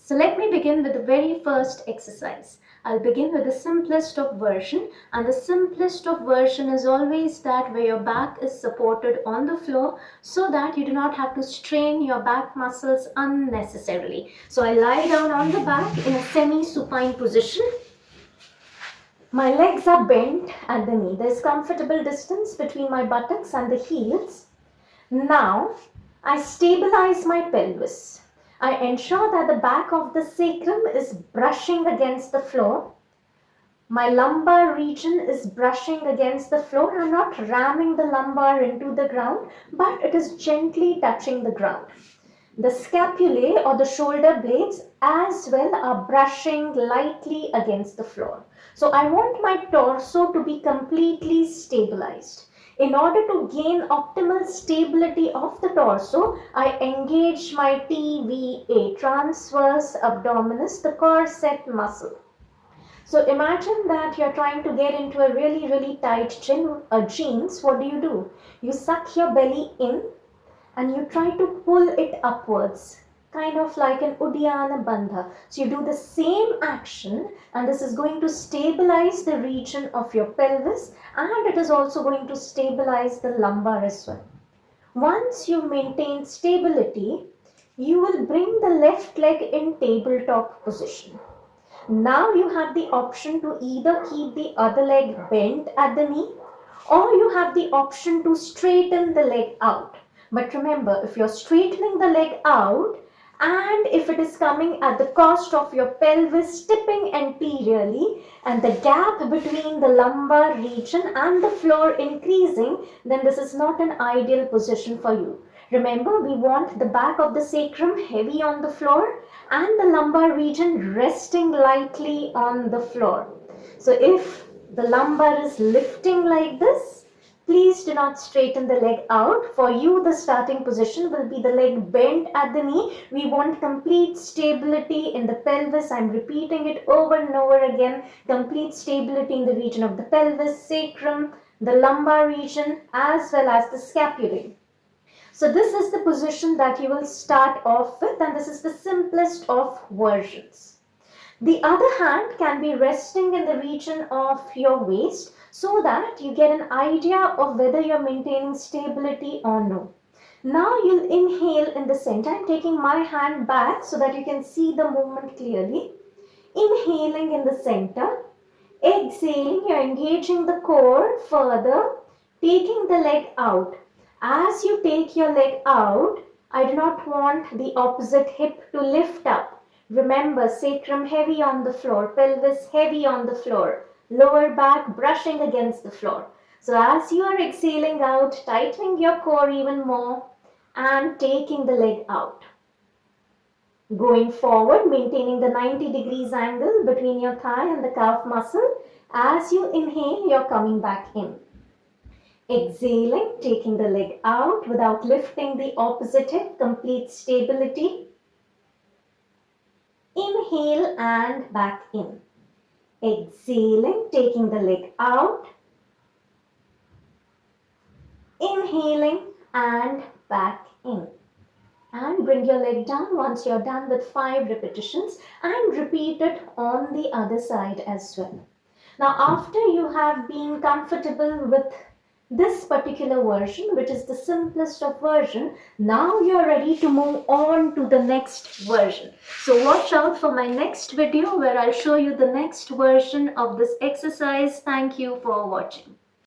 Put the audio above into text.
So let me begin with the very first exercise. I'll begin with the simplest of version, and the simplest of version is always that where your back is supported on the floor so that you do not have to strain your back muscles unnecessarily. So I lie down on the back in a semi-supine position. My legs are bent at the knee. There's comfortable distance between my buttocks and the heels. Now, I stabilize my pelvis. I ensure that the back of the sacrum is brushing against the floor. My lumbar region is brushing against the floor. I'm not ramming the lumbar into the ground, but it is gently touching the ground. The scapulae or the shoulder blades as well are brushing lightly against the floor. So I want my torso to be completely stabilized. In order to gain optimal stability of the torso, I engage my TVA, transverse abdominis, the corset muscle. So imagine that you're trying to get into a really tight jeans. What do? You suck your belly in and you try to pull it upwards, kind of like an Uddiyana Bandha. So you do the same action, and this is going to stabilize the region of your pelvis, and it is also going to stabilize the lumbar as well. Once you maintain stability, you will bring the left leg in tabletop position. Now you have the option to either keep the other leg bent at the knee, or you have the option to straighten the leg out. But remember, if you're straightening the leg out and if it is coming at the cost of your pelvis tipping anteriorly and the gap between the lumbar region and the floor increasing, then this is not an ideal position for you. Remember, we want the back of the sacrum heavy on the floor and the lumbar region resting lightly on the floor. So if the lumbar is lifting like this, please do not straighten the leg out. For you, the starting position will be the leg bent at the knee. We want complete stability in the pelvis. I'm repeating it over and over again. Complete stability in the region of the pelvis, sacrum, the lumbar region, as well as the scapulae. So this is the position that you will start off with, and this is the simplest of versions. The other hand can be resting in the region of your waist so that you get an idea of whether you're maintaining stability or no. Now you'll inhale in the center. I'm taking my hand back so that you can see the movement clearly. Inhaling in the center. Exhaling, you're engaging the core further, taking the leg out. As you take your leg out, I do not want the opposite hip to lift up. Remember, sacrum heavy on the floor, pelvis heavy on the floor, lower back brushing against the floor. So as you are exhaling out, tightening your core even more and taking the leg out. Going forward, maintaining the 90 degrees angle between your thigh and the calf muscle. As you inhale, you're coming back in. Exhaling, taking the leg out without lifting the opposite hip, complete stability. Inhale and back in. Exhaling, taking the leg out. Inhaling and back in. And bring your leg down once you're done with 5 repetitions and repeat it on the other side as well. Now, after you have been comfortable with this particular version, which is the simplest of version, now you're ready to move on to the next version. So watch out for my next video where I'll show you the next version of this exercise. Thank you for watching.